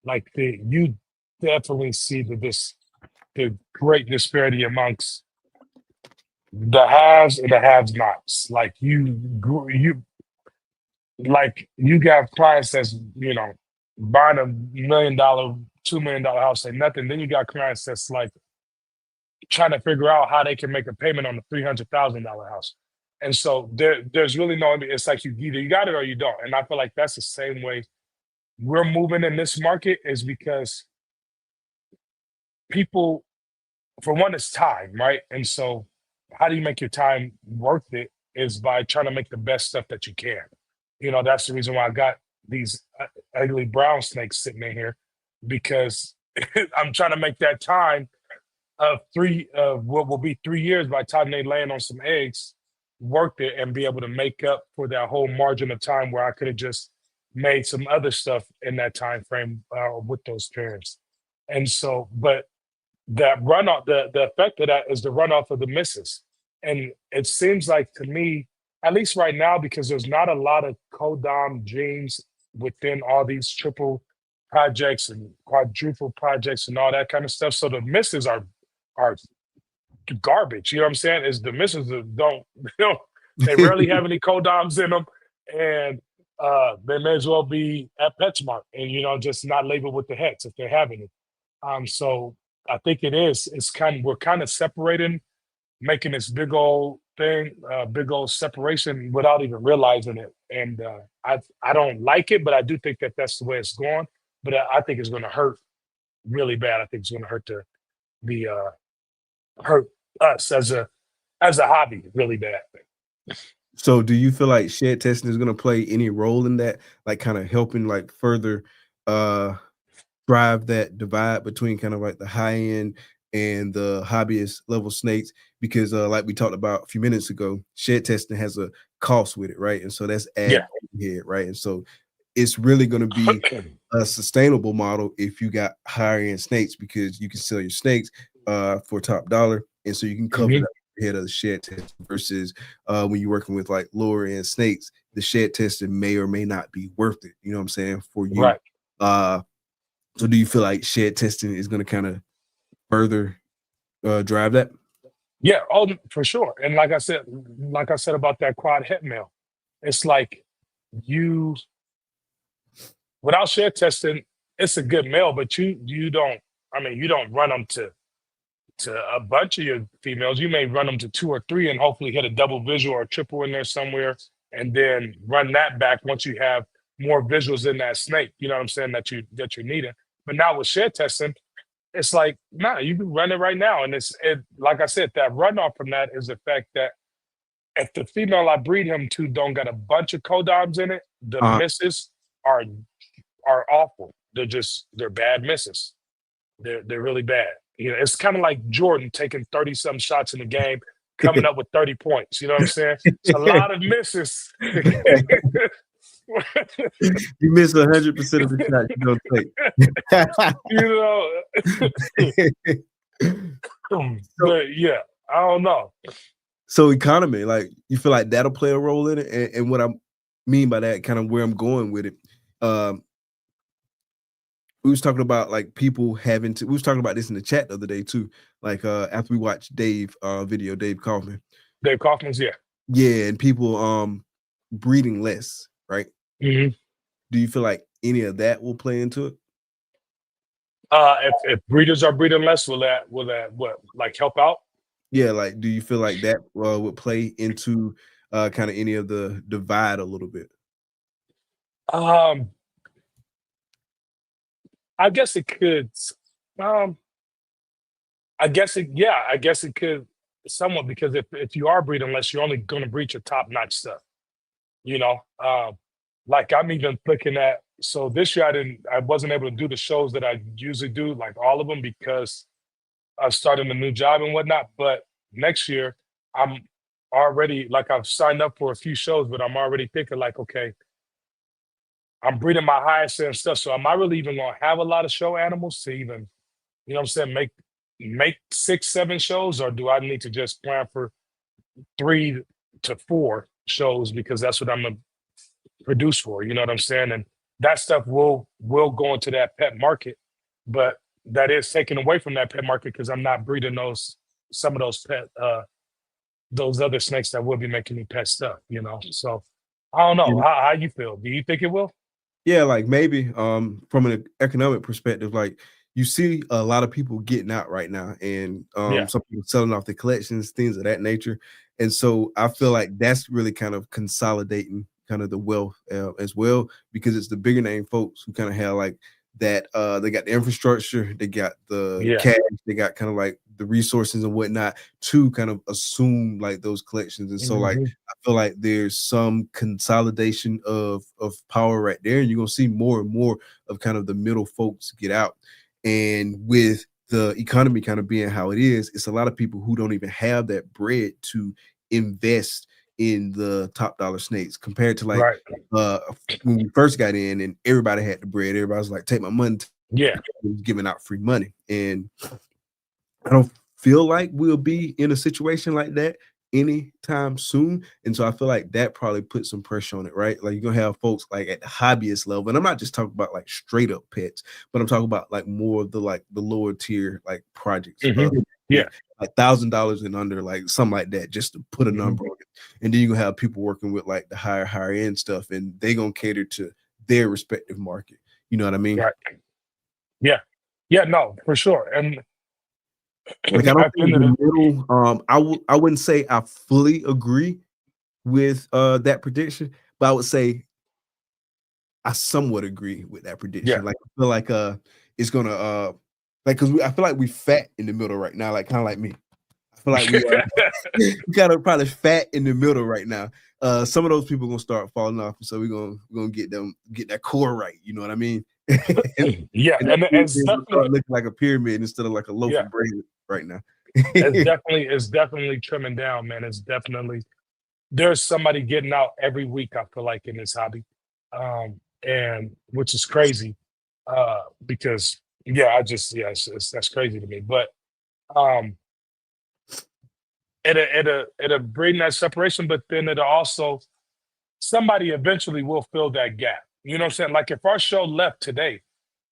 like you definitely see the great disparity amongst the haves and the have-nots. Like you like you got clients that's buying $1 million, $2 million house and nothing. Then you got clients that's like trying to figure out how they can make a payment on a $300,000 house. And so there's really no, it's like either you got it or you don't. And I feel like that's the same way we're moving in this market, is because people, for one, it's time, right? And so how do you make your time worth it is by trying to make the best stuff that you can. That's the reason why I got these ugly brown snakes sitting in here, because I'm trying to make that time of what will be 3 years by the time they land on some eggs worth it, and be able to make up for that whole margin of time where I could have just made some other stuff in that time frame with those parents. And so, but that runoff, the effect of that is the runoff of the misses. And it seems like to me, at least right now, because there's not a lot of codom genes within all these triple projects and quadruple projects and all that kind of stuff. So the misses are garbage. You know what I'm saying? Is the misses they rarely have any codoms in them, and they may as well be at PetSmart and just not labeled with the heads if they're having it. So I think we're kind of separating, making this big old thing, big old separation without even realizing it. And I don't like it, but I do think that that's the way it's going. But I think it's going to hurt really bad. I think it's going to hurt hurt us as a hobby really bad. So do you feel like shed testing is going to play any role in that, like kind of helping like further drive that divide between kind of like the high end and the hobbyist level snakes? Because like we talked about a few minutes ago, shed testing has a cost with it, right? And so that's add here, right? And so it's really going to be a sustainable model if you got higher end snakes, because you can sell your snakes for top dollar, and so you can cover that head of the shed test, versus when you're working with like lower end snakes, the shed testing may or may not be worth it. You know what I'm saying? For you. Right. So do you feel like shed testing is going to kind of further drive that? Yeah, for sure. And like I said about that quad het male, it's like without shed testing, it's a good male, but you don't run them to a bunch of your females. You may run them to 2 or 3 and hopefully hit a double visual or a triple in there somewhere, and then run that back once you have more visuals in that snake. You know what I'm saying, that you're needing. But now with shed testing, it's like, nah, you can run it right now. And it like I said, that runoff from that is the fact that if the female I breed him to don't got a bunch of codoms in it, the misses are awful. They're bad misses. They're really bad. It's kind of like Jordan taking 30-some shots in the game, coming up with 30 points. You know what I'm saying? It's a lot of misses. You miss 100% of the shots you don't take. But yeah, I don't know. So economy, like, you feel like that'll play a role in it? And what I mean by that, kind of where I'm going with it, we was talking about like people we was talking about this in the chat the other day too, like after we watched Dave video, Dave Kaufman's, yeah, and people breeding less, right? Mm-hmm. Do you feel like any of that will play into it? If breeders are breeding less, will that what, like, help out? Yeah, like, do you feel like that would play into kind of any of the divide a little bit? I guess it could. I guess it could somewhat, because if you are breeding less, you're only going to breed your top notch stuff. Like I'm even looking at. So this year I wasn't able to do the shows that I usually do, like all of them, because I started a new job and whatnot. But next year I'm already, like, I've signed up for a few shows, but I'm already thinking like, okay, I'm breeding my highest end stuff. So am I really even going to have a lot of show animals to even, you know what I'm saying, make 6, 7 shows? Or do I need to just plan for 3 to 4 shows, because that's what I'm going to produce for. You know what I'm saying? And that stuff will go into that pet market, but that is taken away from that pet market because I'm not breeding some of those other snakes that will be making me pet stuff. You know, so I don't know how you feel. Do you think it will? Yeah, like maybe from an economic perspective, like you see a lot of people getting out right now, and some people selling off their collections, things of that nature. And so I feel like that's really kind of consolidating kind of the wealth as well, because it's the bigger name folks who kind of have like that they got the infrastructure, they got the cash, they got kind of like the resources and whatnot to kind of assume like those collections. And so like I feel like there's some consolidation of power right there, and you're gonna see more and more of kind of the middle folks get out. And with the economy kind of being how it is, it's a lot of people who don't even have that bread to invest in the top dollar snakes compared to like when we first got in and everybody had the bread. Everybody was like, take my money. Giving out free money. And I don't feel like we'll be in a situation like that anytime soon. And so I feel like that probably put some pressure on it, right? Like you're gonna have folks like at the hobbyist level, and I'm not just talking about like straight up pets, but I'm talking about like more of the lower tier like projects. Like $1,000 and under, like something like that, just to put a number on it. And then you're gonna have people working with like the higher end stuff, and they gonna cater to their respective market. You know what I mean? Right. Yeah, no, for sure. And like I don't think the middle, I wouldn't say I fully agree with that prediction, but I would say I somewhat agree with that prediction. Like I feel like it's gonna like, because I feel like we fat in the middle right now, like kind of like me. I feel like we kind of probably fat in the middle right now. Some of those people are gonna start falling off, so we're gonna get that core right. You know what I mean? and it's looking like a pyramid instead of like a loaf of bread right now. it's definitely trimming down, man. It's definitely there's somebody getting out every week. I feel like in this hobby, and which is crazy, because. That's crazy to me. But it'll bring that separation, but then it'll also somebody eventually will fill that gap. You know what I'm saying? Like if our show left today,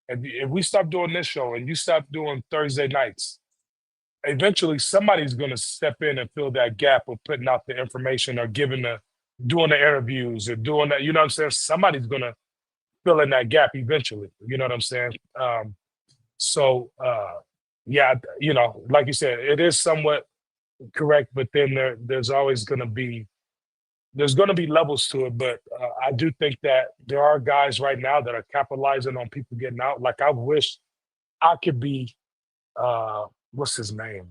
if we stop doing this show and you stop doing Thursday nights, eventually somebody's gonna step in and fill that gap of putting out the information or doing the interviews or doing that. You know what I'm saying? Somebody's gonna fill in that gap eventually. You know what I'm saying? So, you know, like you said, it is somewhat correct, but then there's always going to be levels to it. But I do think that there are guys right now that are capitalizing on people getting out. Like I wish I could be, what's his name?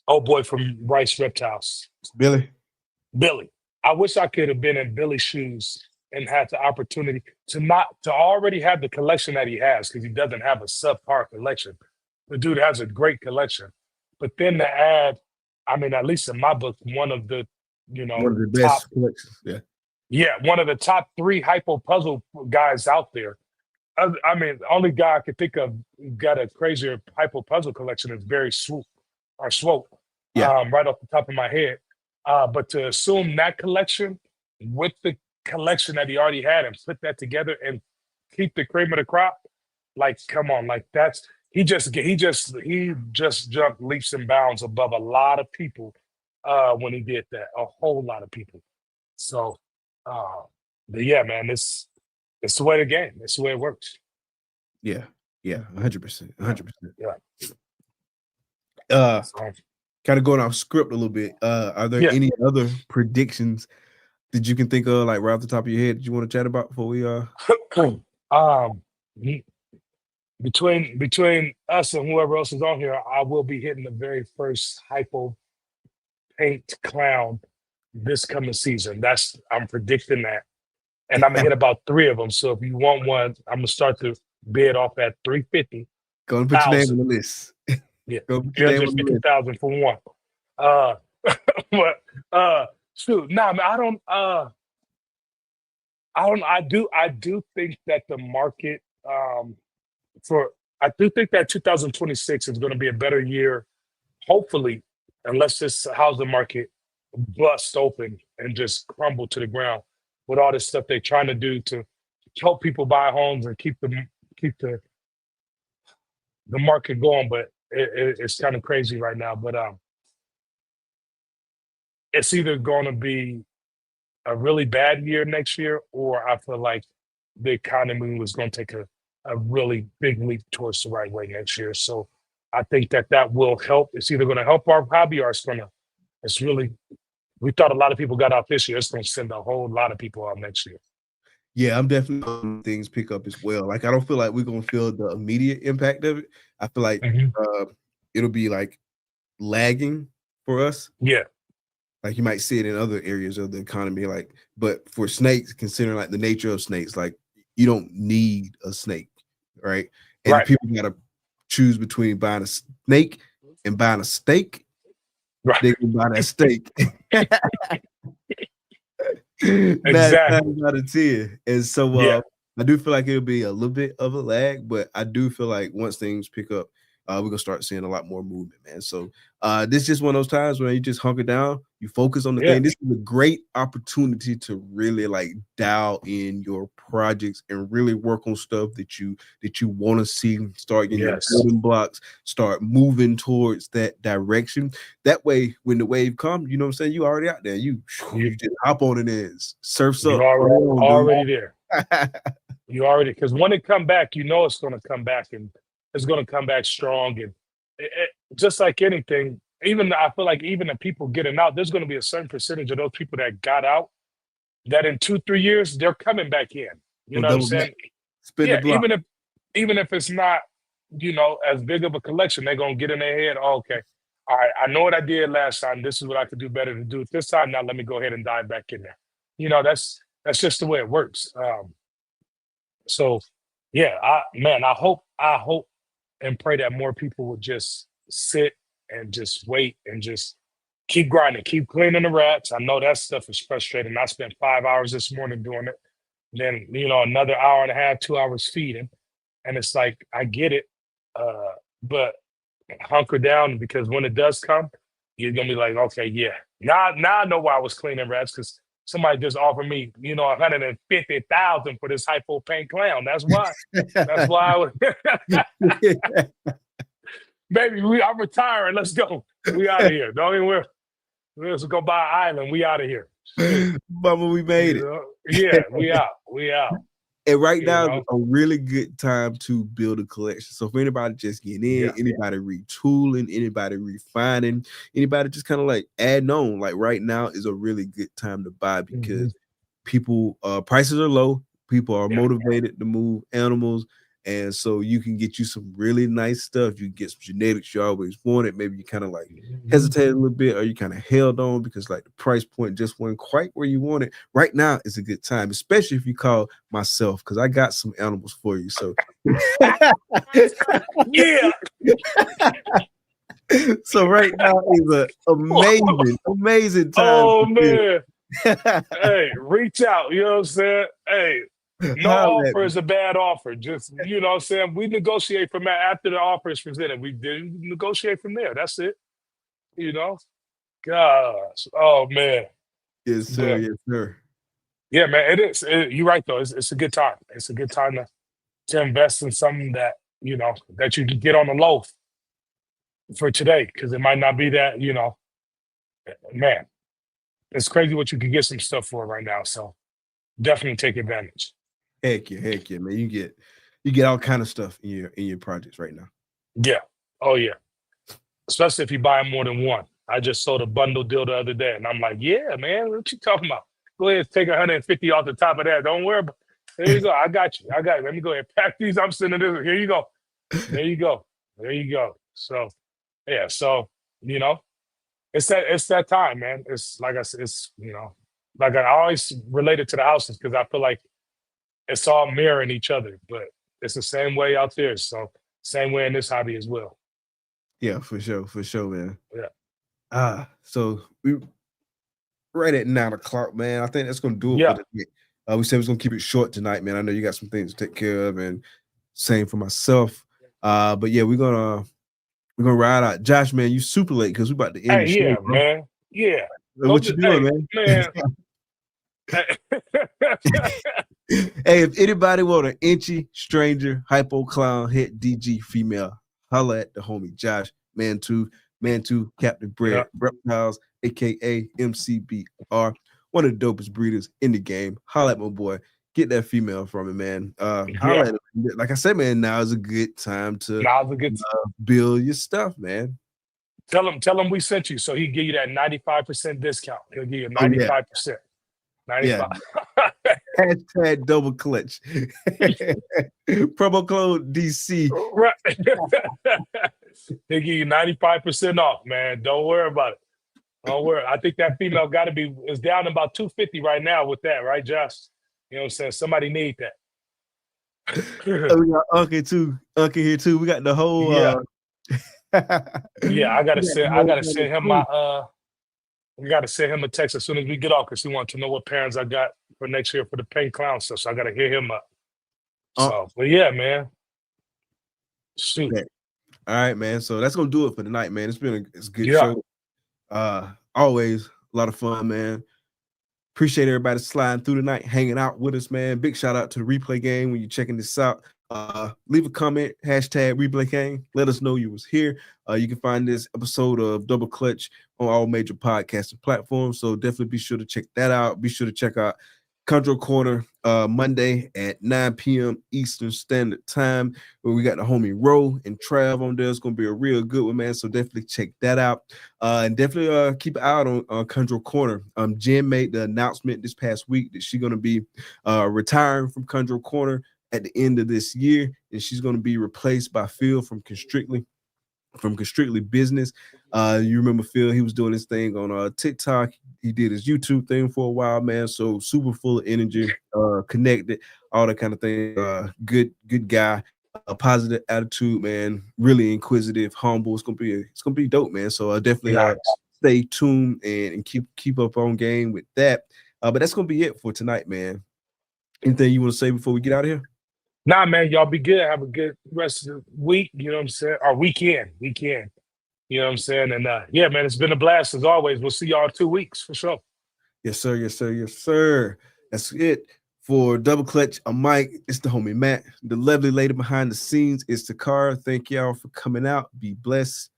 Oh boy, from Rice Reptiles. Billy. I wish I could have been in Billy's shoes and had the opportunity to already have the collection that he has, because he doesn't have a subpar collection. The dude has a great collection, but then to add, I mean, at least in my book, one of the best collections. One of the top 3 hypo puzzle guys out there. I mean, the only guy I could think of got a crazier hypo puzzle collection is Barry Swope, right off the top of my head. But to assume that collection with the collection that he already had and put that together and keep the cream of the crop, like come on, like that's he just jumped leaps and bounds above a lot of people when he did that, a whole lot of people. So but yeah, man, it's the way the game, it's the way it works. 100%. Kind of going off script a little bit, are there any other predictions that you can think of, like right off the top of your head, that you want to chat about before we between us and whoever else is on here, I will be hitting the very first hypo paint clown this coming season. I'm predicting that, and I'm gonna hit about 3 of them. So if you want one, I'm gonna start the bid off at $350. Go and put your name on the list. Go put your name on the list. $350,000 for one. But shoot, nah, man, I do think that the market I do think that 2026 is going to be a better year, hopefully, unless this housing market busts open and just crumble to the ground. with all this stuff they're trying to do to help people buy homes and keep the market going. But it's kind of crazy right now. But it's either going to be a really bad year next year, or I feel like the economy was going to take a really big leap towards the right way next year. So I think that will help. It's either going to help our hobby, or it's really, we thought a lot of people got out this year. It's going to send a whole lot of people out next year. Yeah, I'm definitely hoping things pick up as well. Like, I don't feel like we're gonna feel the immediate impact of it. I feel like it'll be like lagging for us. Yeah. Like, you might see it in other areas of the economy, like, but for snakes, considering like the nature of snakes, like, you don't need a snake, right? And Right. people gotta choose between buying a snake and buying a steak. Right. They can buy that steak. Exactly. 9 out of 10. And so I do feel like it'll be a little bit of a lag, but I do feel like once things pick up, we're gonna start seeing a lot more movement, man. So this is just one of those times where you just hunker down, you focus on the thing. This is a great opportunity to really like dial in your projects and really work on stuff that you want to see, start getting your building blocks, start moving towards that direction. That way, when the wave comes, you know what I'm saying, you already out there. You just hop on it and surfs up. Already there. You already, because when it come back, you know it's going to come back, and it's going to come back strong. And just like anything, even I feel like even the people getting out, there's going to be a certain percentage of those people that got out that in 2-3 years they're coming back in. You know what I'm saying? Even if it's not, you know, as big of a collection, they're going to get in their head. Oh, okay, all right, I know what I did last time. This is what I could do better to do it this time. Now let me go ahead and dive back in there. You know, that's just the way it works. So yeah, I hope and pray that more people would just sit and just wait and just keep grinding, keep cleaning the rats. I know that stuff is frustrating. I spent 5 hours this morning doing it. Then, you know, another hour and a half, 2 hours feeding. And it's like, I get it. But hunker down, because when it does come, you're going to be like, okay, yeah. Now I know why I was cleaning rats, because somebody just offered me, you know, $150,000 for this hypo paint clown. That's why. That's why I was. Baby, I'm retiring. Let's go. We out of here. Don't even worry. Let's go buy an island. We out of here. Mama, we made it. Yeah, we out. We out. And right now is a really good time to build a collection. So for anybody just getting in, anybody retooling, anybody refining, anybody just kind of like adding on, like right now is a really good time to buy, because people, prices are low. People are motivated to move animals. And so you can get you some really nice stuff. You get some genetics you always wanted. Maybe you kind of like hesitated a little bit, or you kind of held on because like the price point just wasn't quite where you wanted. Right now is a good time, especially if you call myself, because I got some animals for you. So yeah. So right now is an amazing time. Oh man. Hey, reach out. You know what I'm saying? Hey. No offer is a bad offer. Just, you know what I'm saying? We negotiate from that after the offer is presented. We did negotiate from there. That's it. You know? Gosh. Oh, man. Yes, sir. Yes, sir. Yeah, man. It is. You're right, though. It's a good time. It's a good time to invest in something that, you know, that you can get on the low for today, because it might not be that, you know, man. It's crazy what you can get some stuff for right now. So definitely take advantage. Heck yeah, man. You get all kind of stuff in your projects right now. Yeah. Oh yeah. Especially if you buy more than one. I just sold a bundle deal the other day, and I'm like, yeah, man, what you talking about? Go ahead, take 150 off the top of that. Don't worry about it. There you go. I got you. Let me go ahead. Pack these. I'm sending this. Here you go. There you go. There you go. So yeah, so you know, it's that time, man. It's like I said, it's, you know, like I always relate it to the houses, because I feel like it's all mirroring each other, but it's the same way out there. So same way in this hobby as well. Yeah, for sure, man. Yeah. So we right at 9 o'clock, man. I think that's gonna do it for today. We said we was gonna keep it short tonight, man. I know you got some things to take care of, and same for myself. But yeah, we're gonna ride out. Josh, man, you super late because we about to end the show, bro. Man. Yeah. What you doing, man? Hey, if anybody want an inchy, stranger, hypo clown, hit DG female, holla at the homie Josh, man two, Captain Bread, Reptiles, aka MCBR, one of the dopest breeders in the game. Holla at my boy. Get that female from him, man. Holla at him. Like I said, man, now is a good time to build your stuff, man. Tell him we sent you, so he give you that 95% discount. He'll give you 95%. 95. Yeah. Hashtag double clutch. Promo code DC. Right. They give you 95% off, man. Don't worry about it. Don't worry. I think that female is down to about 250 right now with that, right, Josh? You know what I'm saying? Somebody need that. We got Uncle here too. We got the whole yeah, I gotta send him we gotta send him a text as soon as we get off because he wants to know what parents I got for next year for the pink clown stuff. So I gotta hit him up. So, but yeah, man. Shoot. Okay. All right, man. So that's gonna do it for tonight, man. It's been a good show. Always a lot of fun, man. Appreciate everybody sliding through tonight, hanging out with us, man. Big shout out to the replay game when you're checking this out. Leave a comment, hashtag replay game. Let us know you was here. You can find this episode of Double Clutch on all major podcasting platforms. So definitely be sure to check that out. Be sure to check out Control Corner Monday at 9 p.m. Eastern Standard Time, where we got the homie Ro and Trav on there. It's gonna be a real good one, man. So definitely check that out. And definitely keep an eye out on Control Corner. Jen made the announcement this past week that she's gonna be retiring from Control Corner at the end of this year, and she's gonna be replaced by Phil from Constrictly Business. You remember Phil? He was doing this thing on TikTok. He did his YouTube thing for a while, man. So super full of energy, connected, all that kind of thing. Good guy, a positive attitude, man. Really inquisitive, humble. It's gonna be dope, man. So definitely stay tuned and keep up on game with that. But that's gonna be it for tonight, man. Anything you want to say before we get out of here? Nah, man, y'all be good. Have a good rest of the week. You know what I'm saying? Or weekend. You know what I'm saying? And yeah, man, it's been a blast as always. We'll see y'all in 2 weeks for sure. Yes, sir. Yes, sir. Yes, sir. That's it for Double Clutch. I'm Mike. It's the homie Matt. The lovely lady behind the scenes is Takara. Thank y'all for coming out. Be blessed.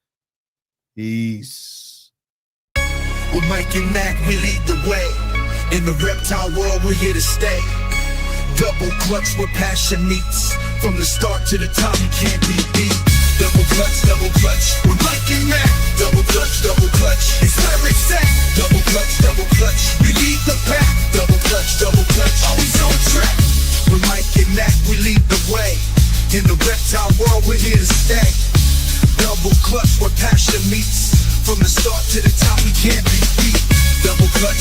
Peace. With Mike and Mac, we lead the way. In the reptile world, we're here to stay. Double clutch where passion meets. From the start to the top, you can't be beat. Double clutch, with Mike and Mac. Double clutch, it's lyrics set. Double clutch, we lead the pack. Double clutch, always on track. With Mike and Mac, we lead the way. In the reptile world, we're here to stay. Double clutch where passion meets. From the start to the top, we can't be beat. Double clutch.